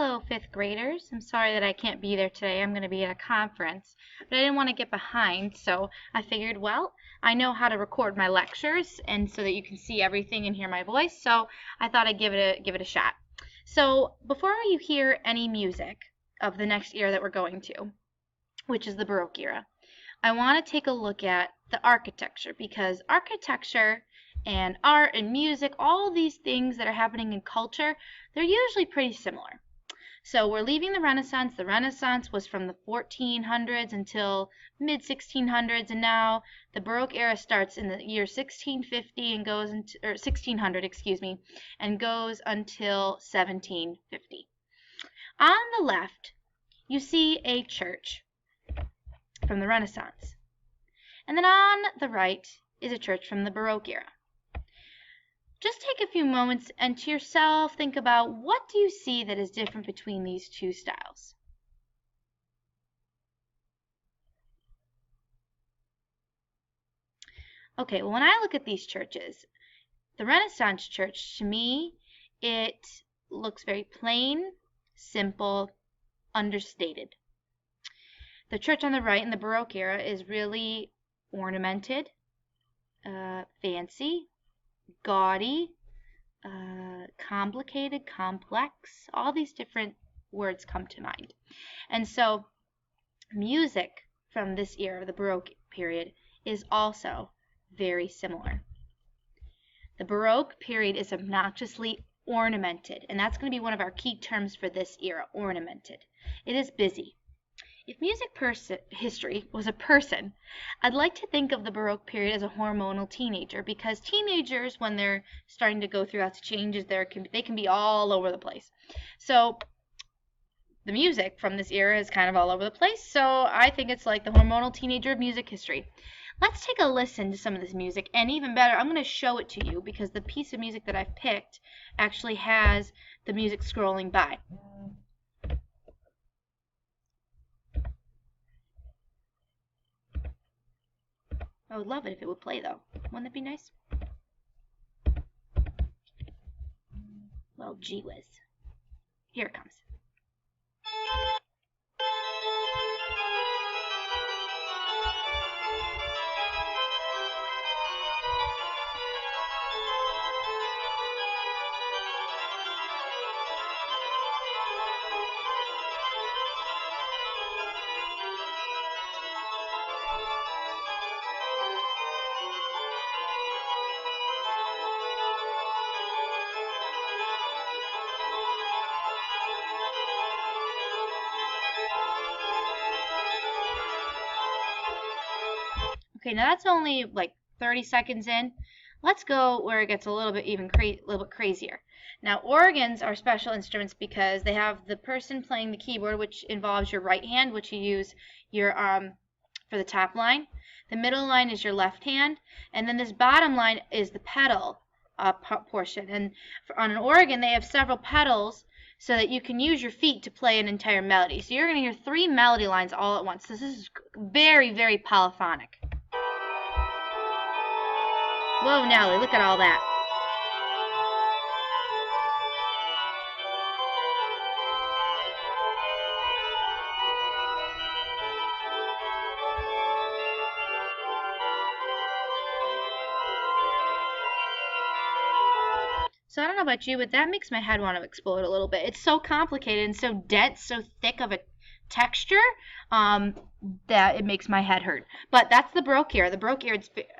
Hello, fifth graders. I'm sorry that I can't be there today. I'm going to be at a conference, but I didn't want to get behind, so I figured, well, I know how to record my lectures and so that you can see everything and hear my voice, so I thought I'd give it a shot. So, before you hear any music of the next era that we're going to, which is the Baroque era, I want to take a look at the architecture, because architecture and art and music, all these things that are happening in culture, they're usually pretty similar. So we're leaving the Renaissance. The Renaissance was from the 1400s until mid-1600s, and now the Baroque era starts in the year 1650 and goes into, or 1600, excuse me, and goes until 1750. On the left, you see a church from the Renaissance. And then on the right is a church from the Baroque era. Just take a few moments and to yourself think about, what do you see that is different between these two styles? Okay, well, when I look at these churches, the Renaissance church, to me, it looks very plain, simple, understated. The church on the right in the Baroque era is really ornamented, fancy, gaudy, complicated, complex. All these different words come to mind. And so music from this era, the Baroque period, is also very similar. The Baroque period is obnoxiously ornamented, and that's going to be one of our key terms for this era, ornamented. It is busy. If music history was a person, I'd like to think of the Baroque period as a hormonal teenager, because teenagers, when they're starting to go through lots of changes, they can be all over the place. So the music from this era is kind of all over the place, so I think it's like the hormonal teenager of music history. Let's take a listen to some of this music, and even better, I'm going to show it to you, because the piece of music that I've picked actually has the music scrolling by. I would love it if it would play, though. Wouldn't that be nice? Well, gee whiz. Here it comes. Okay, now that's only like 30 seconds in. Let's go where it gets a little bit crazier. Now, organs are special instruments because they have the person playing the keyboard, which involves your right hand, which you use your for the top line. The middle line is your left hand, and then this bottom line is the pedal portion. And on an organ, they have several pedals so that you can use your feet to play an entire melody. So you're going to hear 3 melody lines all at once. This is very, very polyphonic. Whoa, Nelly, look at all that. So I don't know about you, but that makes my head want to explode a little bit. It's so complicated and so dense, so thick of a texture that it makes my head hurt. But that's the Baroque era. The Baroque era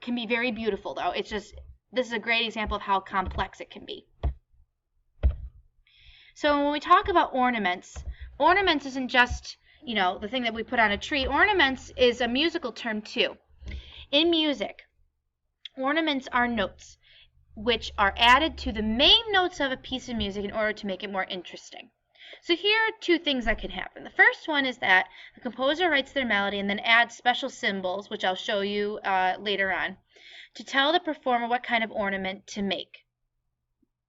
can be very beautiful, though. It's just, this is a great example of how complex it can be. So when we talk about ornaments, ornaments isn't just, you know, the thing that we put on a tree. Ornaments is a musical term too. In music, ornaments are notes which are added to the main notes of a piece of music in order to make it more interesting. So here are 2 things that can happen. The first one is that the composer writes their melody and then adds special symbols, which I'll show you later on, to tell the performer what kind of ornament to make.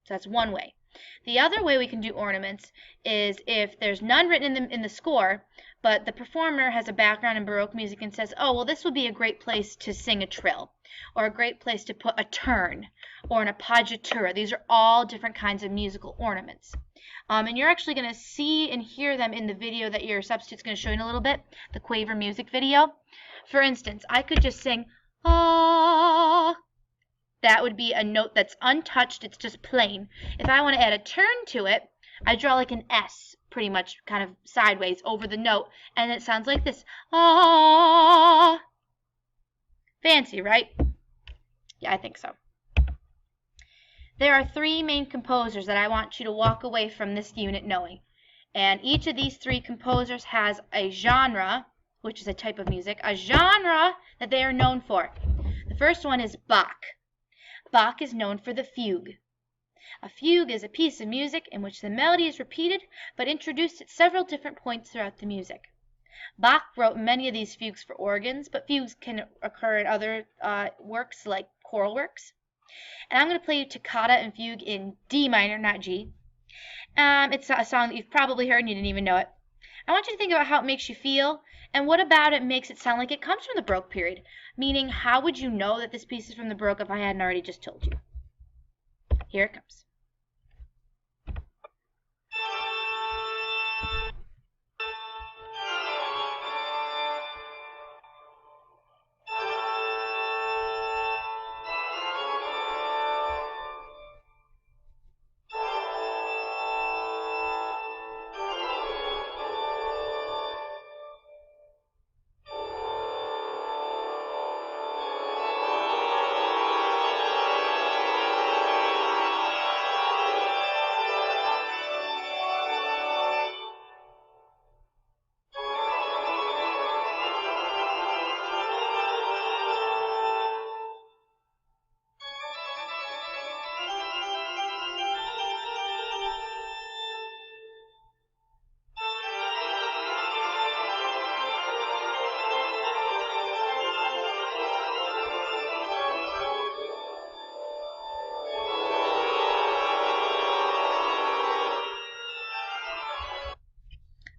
So that's one way. The other way we can do ornaments is if there's none written in the score, but the performer has a background in Baroque music and says, oh, well, this would be a great place to sing a trill. or a great place to put a turn, or an appoggiatura. These are all different kinds of musical ornaments. And you're actually going to see and hear them in the video that your substitute's going to show you in a little bit, the Quaver music video. For instance, I could just sing, ah. That would be a note that's untouched, it's just plain. If I want to add a turn to it, I draw like an S, pretty much kind of sideways over the note, and it sounds like this. Ah. Fancy, right? Yeah, I think so. There are three main composers that I want you to walk away from this unit knowing. And each of these three composers has a genre, which is a type of music, a genre that they are known for. The first one is Bach. Bach is known for the fugue. A fugue is a piece of music in which the melody is repeated but introduced at several different points throughout the music. Bach wrote many of these fugues for organs, but fugues can occur in other works like choral works. And I'm going to play you Toccata and Fugue in D minor, not G. It's a song that you've probably heard and you didn't even know it. I want you to think about how it makes you feel, and what about it makes it sound like it comes from the Baroque period. Meaning, how would you know that this piece is from the Baroque if I hadn't already just told you? Here it comes.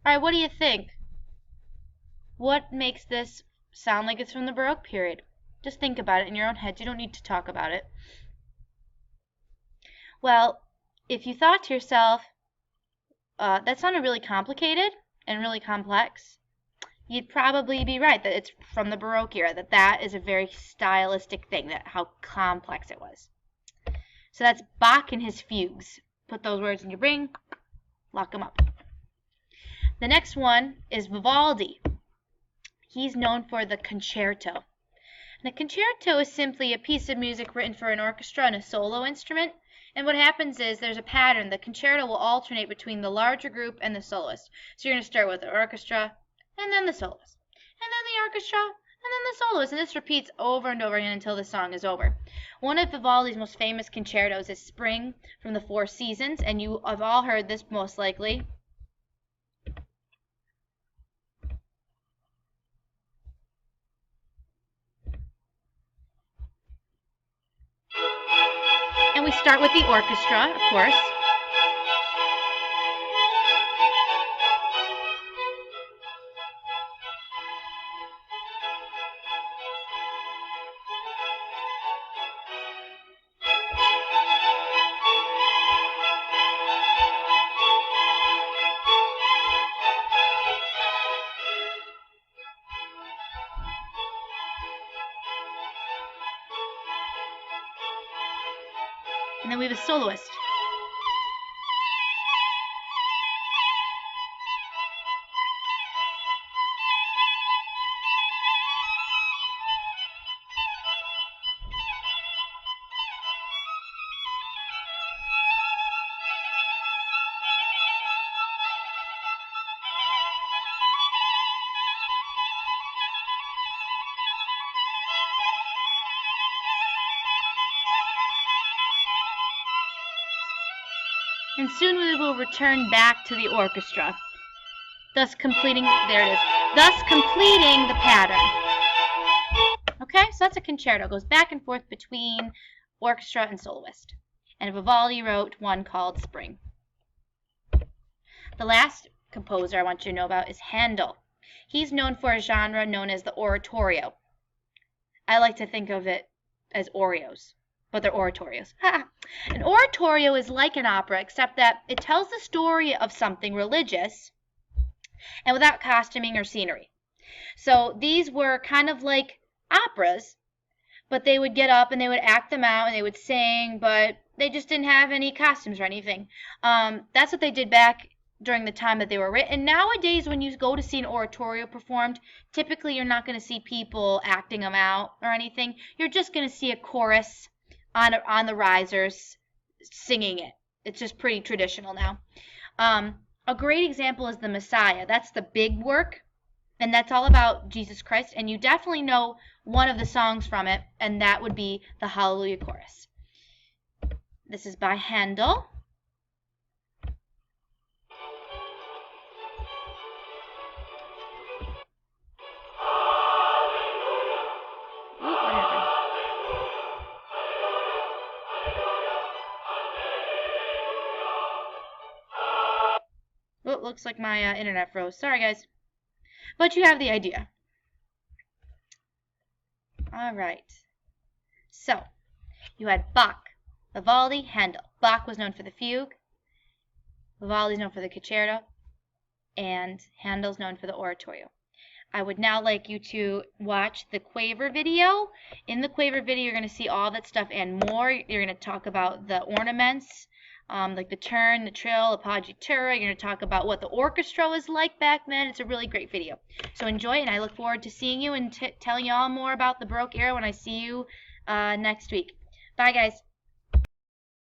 Alright, what do you think? What makes this sound like it's from the Baroque period? Just think about it in your own heads. You don't need to talk about it. Well, if you thought to yourself, that sounded really complicated and really complex, you'd probably be right that it's from the Baroque era, that is a very stylistic thing, that how complex it was. So that's Bach and his fugues. Put those words in your brain, lock them up. The next one is Vivaldi. He's known for the concerto. And a concerto is simply a piece of music written for an orchestra and a solo instrument. And what happens is there's a pattern. The concerto will alternate between the larger group and the soloist. So you're going to start with the orchestra, and then the soloist, and then the orchestra, and then the soloist. And this repeats over and over again until the song is over. One of Vivaldi's most famous concertos is Spring from the Four Seasons, and you have all heard this most likely. And we start with the orchestra, of course. And then we have a soloist. And soon we will return back to the orchestra, thus completing, there it is, thus completing the pattern. Okay, so that's a concerto. It goes back and forth between orchestra and soloist. And Vivaldi wrote one called Spring. The last composer I want you to know about is Handel. He's known for a genre known as the oratorio. I like to think of it as Oreos, but they're oratorios. An oratorio is like an opera, except that it tells the story of something religious and without costuming or scenery. So these were kind of like operas, but they would get up and they would act them out and they would sing, but they just didn't have any costumes or anything. That's what they did back during the time that they were written. Nowadays, when you go to see an oratorio performed, typically you're not going to see people acting them out or anything. You're just going to see a chorus on the risers singing it. It's just pretty traditional now. A great example is the Messiah. That's the big work, and that's all about Jesus Christ, and you definitely know one of the songs from it, and that would be the Hallelujah Chorus. This is by Handel. Ooh, what happened? Oh, it looks like my internet froze. Sorry, guys. But you have the idea. All right. So, you had Bach, Vivaldi, Handel. Bach was known for the fugue. Vivaldi's known for the concerto. And Handel's known for the oratorio. I would now like you to watch the Quaver video. In the Quaver video, you're going to see all that stuff and more. You're going to talk about the ornaments, like the turn, the trill, appoggiatura. You're going to talk about what the orchestra was like back then. It's a really great video. So enjoy it, and I look forward to seeing you and telling you all more about the Baroque era when I see you next week. Bye, guys.